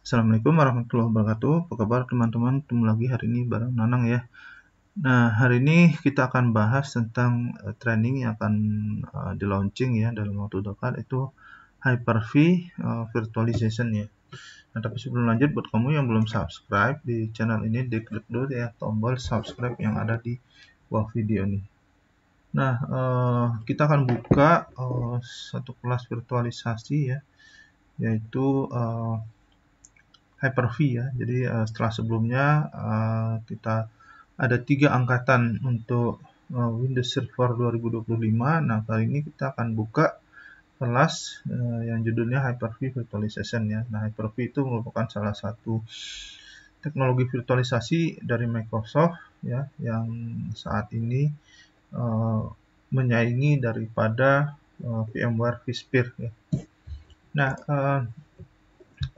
Assalamualaikum warahmatullahi wabarakatuh. Apa kabar teman-teman? Ketemu lagi hari ini bareng Nanang ya. Nah, hari ini kita akan bahas tentang training yang akan di-launching ya dalam waktu dekat, itu Hyper-V Virtualization ya. Nah, tapi sebelum lanjut, buat kamu yang belum subscribe di channel ini, diklik dulu ya tombol subscribe yang ada di bawah video ini. Nah, kita akan buka satu kelas virtualisasi ya, yaitu Hyper-V ya. Jadi setelah sebelumnya kita ada 3 angkatan untuk Windows Server 2025. Nah, kali ini kita akan buka kelas yang judulnya Hyper-V Virtualization ya. Nah, Hyper-V itu merupakan salah satu teknologi virtualisasi dari Microsoft ya, yang saat ini menyaingi daripada VMware vSphere ya. Nah,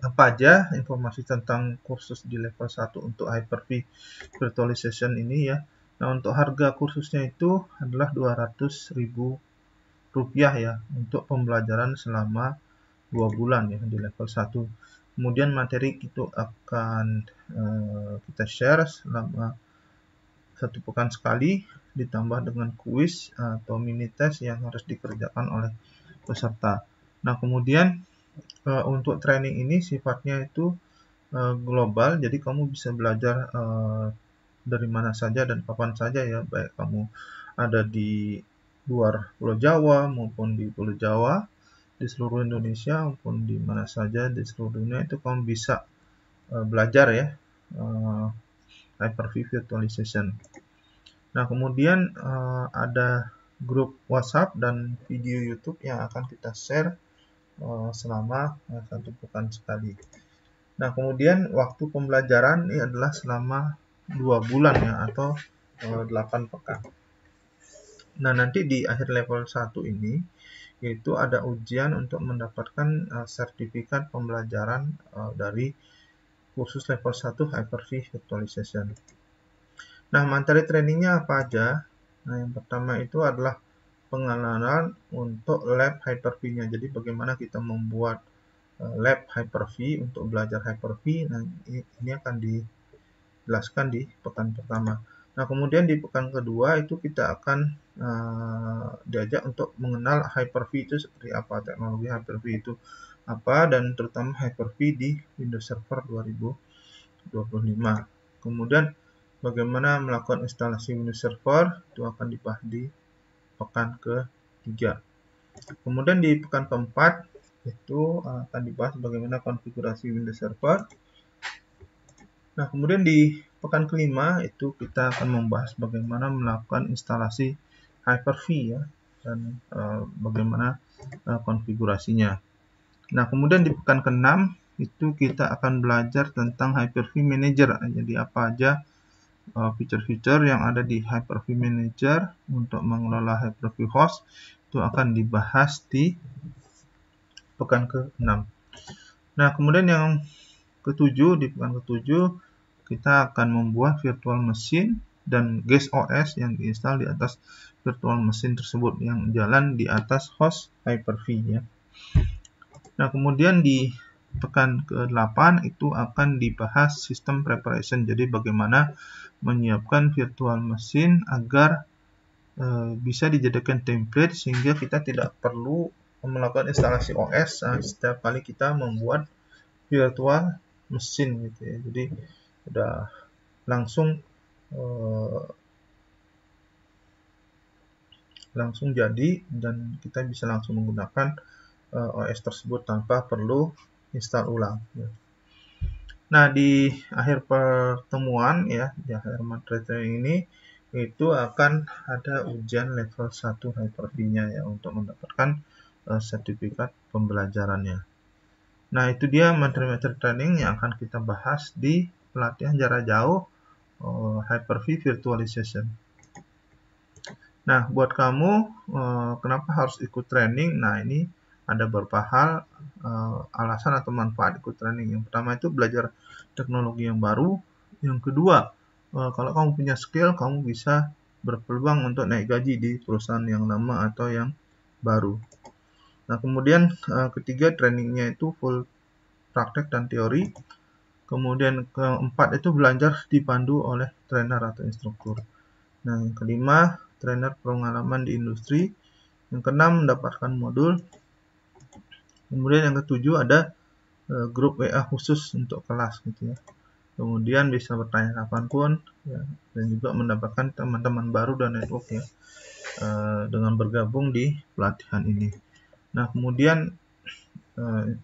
apa aja informasi tentang kursus di level 1 untuk Hyper-V Virtualization ini ya. Nah, untuk harga kursusnya itu adalah Rp200.000 ya, untuk pembelajaran selama 2 bulan ya di level 1. Kemudian materi itu akan kita share selama 1 pekan sekali, ditambah dengan kuis atau mini test yang harus dikerjakan oleh peserta. Nah, kemudian untuk training ini sifatnya itu global, jadi kamu bisa belajar dari mana saja dan kapan saja ya, baik kamu ada di luar Pulau Jawa maupun di Pulau Jawa, di seluruh Indonesia maupun di mana saja di seluruh dunia, itu kamu bisa belajar ya Hyper-V Virtualization. Nah, kemudian ada grup WhatsApp dan video YouTube yang akan kita share selama 1 pekan sekali. Nah, kemudian waktu pembelajaran ini adalah selama 2 bulan ya, atau 8 pekan. Nah, nanti di akhir level 1 ini yaitu ada ujian untuk mendapatkan sertifikat pembelajaran dari kursus level 1 Hyper-V Virtualization. Nah, materi trainingnya apa aja? Nah, yang pertama itu adalah pengenalan untuk lab Hyper-V-nya. Jadi bagaimana kita membuat lab Hyper-V untuk belajar Hyper-V. Nah, ini akan dijelaskan di pekan pertama. Nah, kemudian di pekan kedua itu kita akan diajak untuk mengenal Hyper-V itu seperti apa, teknologi Hyper-V itu apa, dan terutama Hyper-V di Windows Server 2025. Kemudian bagaimana melakukan instalasi Windows Server itu akan dibahas di pekan ketiga. Kemudian di pekan keempat itu akan dibahas bagaimana konfigurasi Windows Server. Nah, kemudian di pekan kelima itu kita akan membahas bagaimana melakukan instalasi Hyper-V ya, dan bagaimana konfigurasinya. Nah, kemudian di pekan ke-6 itu kita akan belajar tentang Hyper-V Manager. Jadi apa aja fitur-fitur yang ada di Hyper-V Manager untuk mengelola Hyper-V host itu akan dibahas di pekan ke-6. Nah, kemudian yang ketujuh, di pekan ke-7 kita akan membuat virtual machine dan guest OS yang diinstal di atas virtual machine tersebut yang jalan di atas host Hyper-V ya. Nah, kemudian di pekan ke-8 itu akan dibahas sistem preparation. Jadi bagaimana menyiapkan virtual machine agar bisa dijadikan template sehingga kita tidak perlu melakukan instalasi OS setiap kali kita membuat virtual machine gitu ya. Jadi udah langsung jadi dan kita bisa langsung menggunakan OS tersebut tanpa perlu install ulang ya. Nah, di akhir pertemuan ya, di akhir materi training ini itu akan ada ujian level 1 Hyper-V-nya ya, untuk mendapatkan sertifikat pembelajarannya. Nah, itu dia materi-materi training yang akan kita bahas di pelatihan jarak jauh Hyper-V Virtualization. Nah, buat kamu kenapa harus ikut training? Nah, ini ada beberapa hal alasan atau manfaat ikut training. Yang pertama itu belajar teknologi yang baru. Yang kedua, kalau kamu punya skill, kamu bisa berpeluang untuk naik gaji di perusahaan yang lama atau yang baru. Nah, kemudian ketiga, trainingnya itu full praktek dan teori. Kemudian keempat itu belajar dipandu oleh trainer atau instruktur. Nah, yang kelima, trainer pengalaman di industri. Yang keenam, mendapatkan modul. Kemudian yang ketujuh ada grup WA khusus untuk kelas gitu ya. Kemudian bisa bertanya kapanpun ya, dan juga mendapatkan teman-teman baru dan network ya dengan bergabung di pelatihan ini. Nah, kemudian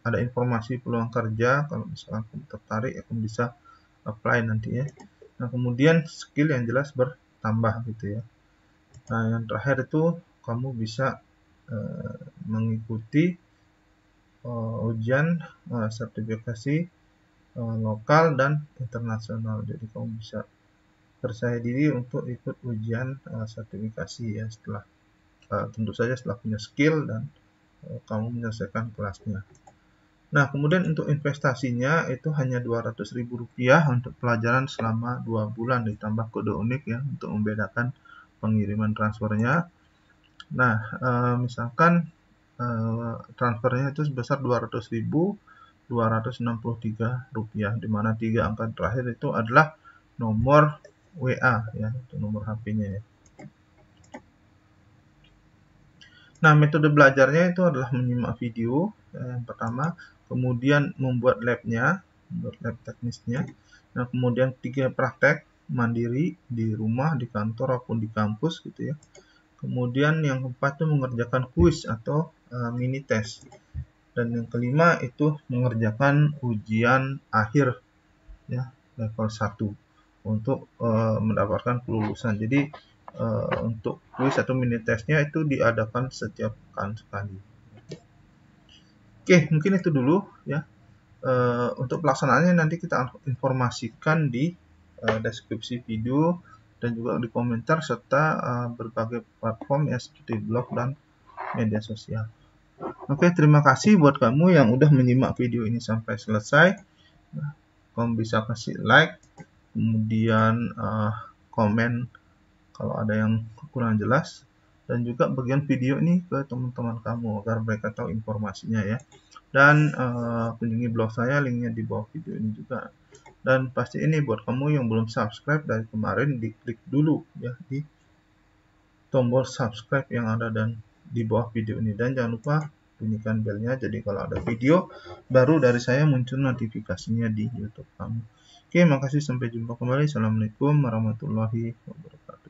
ada informasi peluang kerja, kalau misalkan kamu tertarik ya kamu bisa apply nanti ya. Nah, kemudian skill yang jelas bertambah gitu ya. Nah, yang terakhir itu kamu bisa mengikuti ujian sertifikasi lokal dan internasional. Jadi kamu bisa percaya diri untuk ikut ujian sertifikasi ya setelah tentu saja setelah punya skill dan kamu menyelesaikan kelasnya. Nah, kemudian untuk investasinya itu hanya Rp200.000 untuk pelajaran selama 2 bulan ditambah kode unik ya untuk membedakan pengiriman transfernya. Nah, misalkan transfernya itu sebesar Rp200.263, di mana 3 angka terakhir itu adalah nomor WA ya, itu nomor HP-nya ya. Nah, metode belajarnya itu adalah menyimak video yang pertama, kemudian membuat labnya, membuat lab teknisnya. Nah, kemudian 3 praktek mandiri di rumah, di kantor maupun di kampus gitu ya. Kemudian yang keempat itu mengerjakan kuis atau mini test. Dan yang kelima itu mengerjakan ujian akhir ya, level 1 untuk mendapatkan kelulusan. Jadi untuk kuis atau mini testnya itu diadakan setiap pekan sekali. Oke, mungkin itu dulu ya. Untuk pelaksanaannya nanti kita informasikan di deskripsi video dan juga di komentar serta berbagai platform ya seperti blog dan media sosial. Oke, terima kasih buat kamu yang udah menyimak video ini sampai selesai. Kamu bisa kasih like, kemudian komen kalau ada yang kurang jelas, dan juga bagian video ini ke teman-teman kamu agar mereka tahu informasinya ya. Dan kunjungi blog saya, linknya di bawah video ini juga. Dan pasti ini buat kamu yang belum subscribe dari kemarin, diklik dulu ya di tombol subscribe yang ada dan di bawah video ini, dan jangan lupa bunyikan belnya jadi kalau ada video baru dari saya muncul notifikasinya di YouTube kamu. Oke, makasih, sampai jumpa kembali. Assalamualaikum warahmatullahi wabarakatuh.